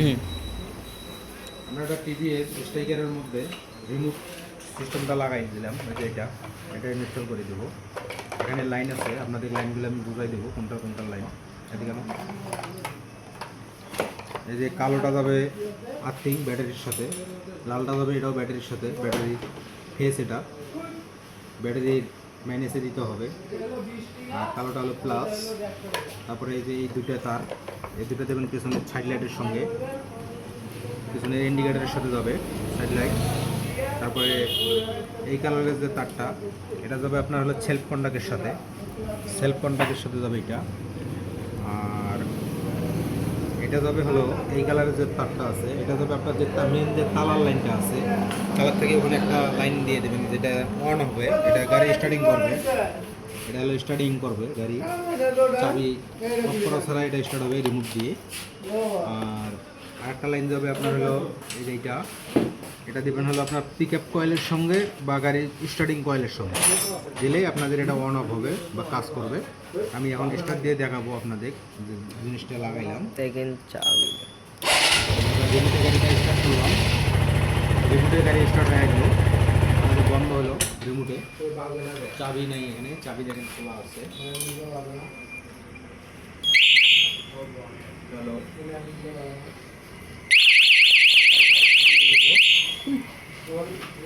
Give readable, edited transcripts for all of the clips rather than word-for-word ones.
আমরা একটা টিভিএস স্ট্রাইকারের মধ্যে রিমোট সিস্টেমটা লাগাই দিলাম, এটা ইনস্টল করে দেবো। এখানে লাইন আছে, আপনাদের লাইনগুলো আমি বুঝাই দেবো কোনটা লাইন। এদিকে এই যে কালোটা যাবে আর্থিং ব্যাটারির সাথে, লালটা যাবে এটাও ব্যাটারির সাথে, ব্যাটারি ফেস, এটা ব্যাটারির মাইনাসে দিতে হবে, আর কালোটা হলো প্লাস। তারপরে এই যে এই দুটো তার, এই দুটো দেবেন পেছনের সাইড লাইটের সঙ্গে, পিছনের ইন্ডিকেটারের সাথে যাবে সাইড লাইট। তারপরে এই কালারের যে তারটা, এটা যাবে আপনার হলো সেলফ কন্ডাক্টের সাথে যাবে এটা। আর এটা যাবে হলো এই কালারের যে তারটা আছে, এটা যাবে আপনার যে মেন যে তালার লাইনটা আছে, তালার থেকে ওখানে একটা লাইন দিয়ে দেবেন, যেটা অন হবে, এটা গাড়ি স্টার্টিং করবে। এটা হলো স্টার্টিং করবে গাড়ি, চাবি অফ করা ছাড়া এটা স্টার্ট হবে রিমোট দিয়ে। আর আরেকটা লাইন যাবে আপনার হলো এই যে এটা দেবেন হলো আপনার পিক আপ কয়েলের সঙ্গে বা গাড়ির স্টার্টিং কয়েলের সঙ্গে, দিলেই আপনাদের এটা অন অফ হবে বা কাজ করবে। আমি এখন স্টার্ট দিয়ে দেখাবো আপনাদের যে জিনিসটা লাগাইলাম। গাড়িটা স্টার্ট করলাম, রিমোটে গাড়ি স্টার্ট হয়ে গেল, আমাদের বন্ধ হলো রিমোটে। চাবি নেই এখানে, চাবি দেখেন খোলা আছে। চলো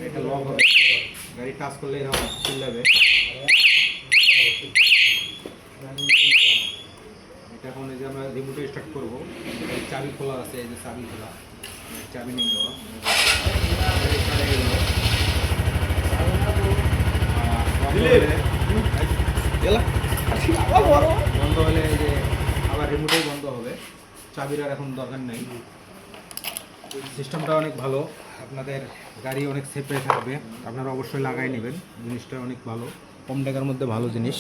এটা লক হবে, গাড়ি টাচ করলে এরকম চিল্লাবে। এটা এখন এই যে আমরা রিমোটে স্টার্ট করবো, চাবি খোলা আছে, এই যে চাবি খোলা, চাবি নিয়ে দেওয়া বন্ধ হলে এই যে আবার রিমোটেই বন্ধ হবে, চাবির আর এখন দরকার নেই। সিস্টেমটা অনেক ভালো, আপনাদের গাড়ি অনেক সেফে থাকবে, আপনারা অবশ্যই লাগাই নেবেন। জিনিসটা অনেক ভালো, কম টাকার মধ্যে ভালো জিনিস।